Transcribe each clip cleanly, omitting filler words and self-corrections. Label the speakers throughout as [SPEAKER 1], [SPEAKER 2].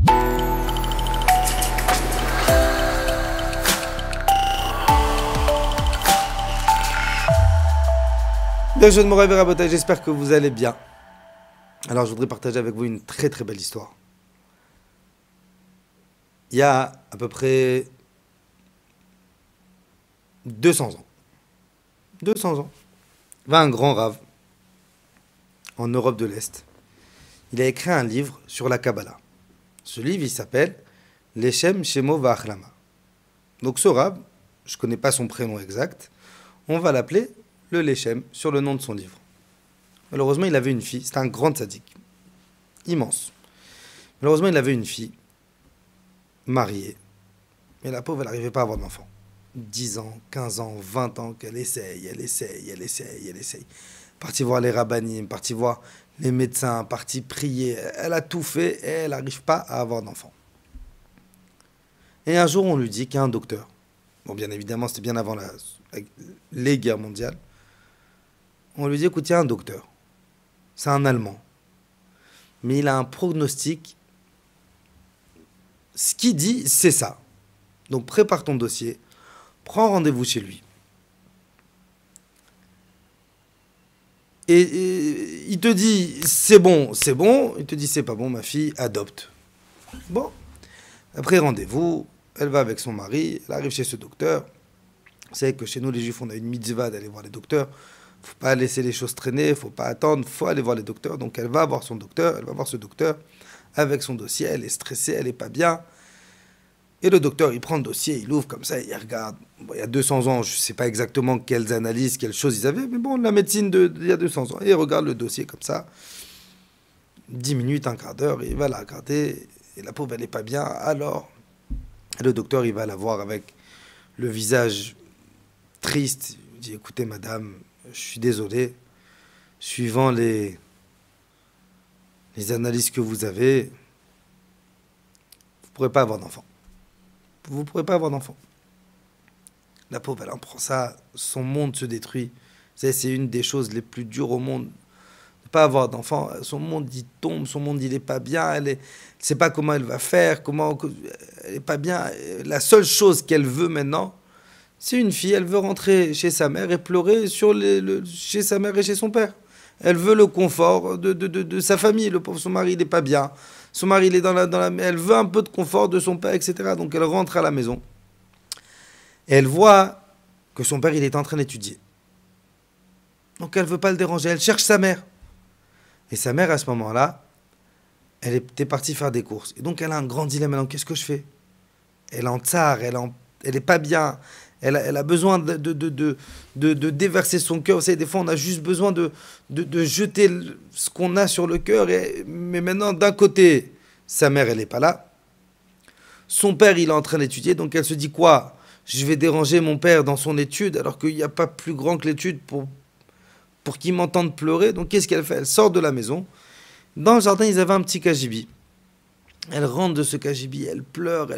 [SPEAKER 1] Bien, jeune Moraï Rabotai, j'espère que vous allez bien. Alors, je voudrais partager avec vous une très très belle histoire. Il y a à peu près 200 ans. 200 ans. Il y a un grand rave en Europe de l'Est. Il a écrit un livre sur la Kabbalah. Ce livre, il s'appelle Leshem Shemo Va'achlama. Donc ce rave, je ne connais pas son prénom exact, on va l'appeler le Leshem sur le nom de son livre. Malheureusement, il avait une fille, c'était un grand tzaddik, immense. Malheureusement, il avait une fille, mariée, mais la pauvre, elle n'arrivait pas à avoir d'enfant. 10 ans, 15 ans, 20 ans, qu'elle essaye. Partie voir les rabbinim, partie voir les médecins, partie prier. Elle a tout fait et elle n'arrive pas à avoir d'enfant. Et un jour, on lui dit qu'il y a un docteur. Bon, bien évidemment, c'était bien avant les guerres mondiales. On lui dit, écoute, il y a un docteur. C'est un Allemand. Mais il a un pronostic. Ce qu'il dit, c'est ça. Donc, prépare ton dossier. Prends rendez-vous chez lui. Et il te dit, c'est bon. Il te dit, c'est pas bon, ma fille, adopte. Bon. Après rendez-vous, elle va avec son mari. Elle arrive chez ce docteur. Vous savez que chez nous, les juifs, on a une mitzvah d'aller voir les docteurs. Faut pas laisser les choses traîner, faut pas attendre, faut aller voir les docteurs. Donc elle va voir son docteur, elle va voir ce docteur avec son dossier, elle est stressée, elle est pas bien. Et le docteur, il prend le dossier, il l'ouvre comme ça, il regarde. Bon, il y a 200 ans, je sais pas exactement quelles analyses, quelles choses ils avaient, mais bon, la médecine il y a 200 ans. Et il regarde le dossier comme ça, 10 minutes, un quart d'heure, il va la regarder, et la pauvre, elle est pas bien. Alors, le docteur, il va la voir avec le visage triste. Il dit, écoutez, madame, je suis désolé, suivant les analyses que vous avez, vous ne pourrez pas avoir d'enfant. Vous ne pourrez pas avoir d'enfant. La pauvre, elle en prend ça, son monde se détruit. Vous savez, c'est une des choses les plus dures au monde, ne pas avoir d'enfant. Son monde, il tombe, son monde, il n'est pas bien, elle ne sait pas comment elle va faire, elle n'est pas bien. La seule chose qu'elle veut maintenant, c'est une fille, elle veut rentrer chez sa mère et pleurer chez sa mère et chez son père. Elle veut le confort de sa famille. Le pauvre, son mari, il n'est pas bien. Son mari, il est elle veut un peu de confort de son père, etc. Donc elle rentre à la maison. Et elle voit que son père, il est en train d'étudier. Donc elle ne veut pas le déranger. Elle cherche sa mère. Et sa mère, à ce moment-là, elle était partie faire des courses. Et donc elle a un grand dilemme. Alors, qu'est-ce que je fais? Elle est en tsar, elle n'est pas bien. Elle a besoin de déverser son cœur. Vous savez, des fois, on a juste besoin de jeter ce qu'on a sur le cœur. Mais maintenant, d'un côté, sa mère, elle n'est pas là. Son père, il est en train d'étudier. Donc, elle se dit quoi? Je vais déranger mon père dans son étude, alors qu'il n'y a pas plus grand que l'étude pour qu'il m'entende pleurer. Donc, qu'est-ce qu'elle fait? Elle sort de la maison. Dans le jardin, ils avaient un petit cagibi. Elle rentre de ce cagibi. Elle pleure.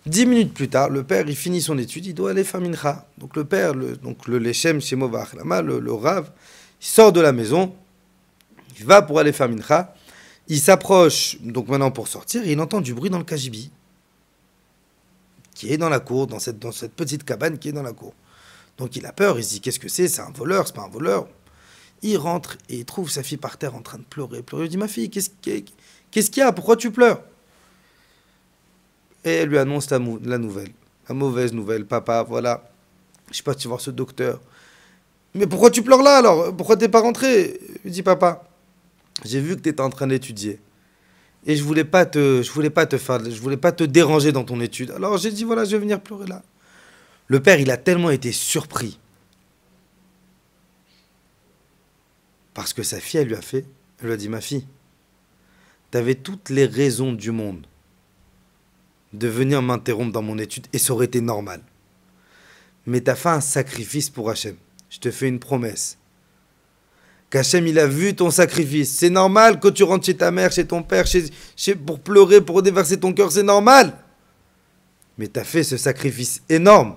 [SPEAKER 1] 10 minutes plus tard, le père, il finit son étude, il doit aller faire mincha. Donc le père, le Leshem Shemo Va'achlama, le rave, il sort de la maison, il va pour aller faire mincha, il s'approche, donc maintenant pour sortir, et il entend du bruit dans le cagibi, qui est dans la cour, dans cette petite cabane qui est dans la cour. Donc il a peur, il se dit, qu'est-ce que c'est un voleur, c'est pas un voleur. Il rentre et il trouve sa fille par terre en train de pleurer. Il lui dit, ma fille, qu'est-ce qu'il y a? Pourquoi tu pleures? Et elle lui annonce la nouvelle, la mauvaise nouvelle. Papa, voilà, je suis parti voir ce docteur. Mais pourquoi tu pleures là alors? Pourquoi t'es pas rentré? Il dit, papa, j'ai vu que tu étais en train d'étudier. Et je voulais pas te déranger dans ton étude. Alors j'ai dit, voilà, je vais venir pleurer là. Le père, il a tellement été surpris parce que sa fille, elle lui a dit, ma fille, t'avais toutes les raisons du monde de venir m'interrompre dans mon étude, et ça aurait été normal. Mais t'as fait un sacrifice pour Hachem. Je te fais une promesse. Qu'Hachem, il a vu ton sacrifice. C'est normal que tu rentres chez ta mère, chez ton père, pour pleurer, pour déverser ton cœur, c'est normal. Mais t'as fait ce sacrifice énorme.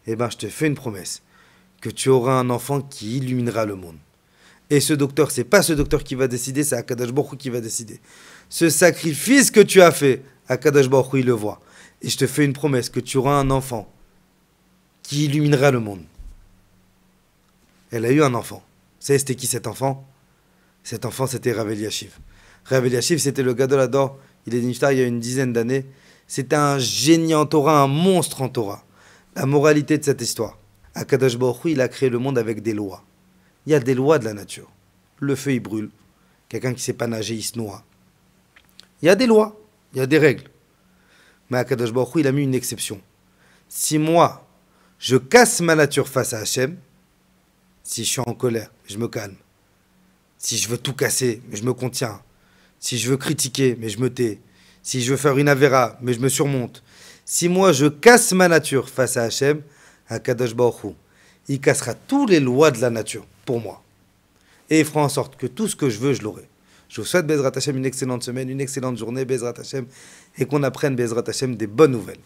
[SPEAKER 1] Eh bien, je te fais une promesse. Que tu auras un enfant qui illuminera le monde. Et ce docteur, c'est pas ce docteur qui va décider, c'est Akadosh Baruch Hu qui va décider. Ce sacrifice que tu as fait, Akadosh Baruch Hu, il le voit. Et je te fais une promesse que tu auras un enfant qui illuminera le monde. Elle a eu un enfant. Vous savez, c'était qui cet enfant? Cet enfant, c'était Rav Eliashiv. Rav Eliashiv, c'était le Gadol Hador. Il est niftar il y a une dizaine d'années. C'était un génie en Torah, un monstre en Torah. La moralité de cette histoire. Akadosh Baruch Hu, il a créé le monde avec des lois. Il y a des lois de la nature. Le feu, il brûle. Quelqu'un qui ne sait pas nager, il se noie. Il y a des lois, il y a des règles. Mais Akadosh Baruch Hu, il a mis une exception. Si moi, je casse ma nature face à Hachem, si je suis en colère, je me calme. Si je veux tout casser, mais je me contiens. Si je veux critiquer, mais je me tais. Si je veux faire une avéra, mais je me surmonte. Si moi, je casse ma nature face à Hachem, Akadosh Baruch Hu, il cassera toutes les lois de la nature pour moi. Et il fera en sorte que tout ce que je veux, je l'aurai. Je vous souhaite, Bezrat Hashem, une excellente semaine, une excellente journée, Bezrat Hashem, et qu'on apprenne, Bezrat Hashem, des bonnes nouvelles.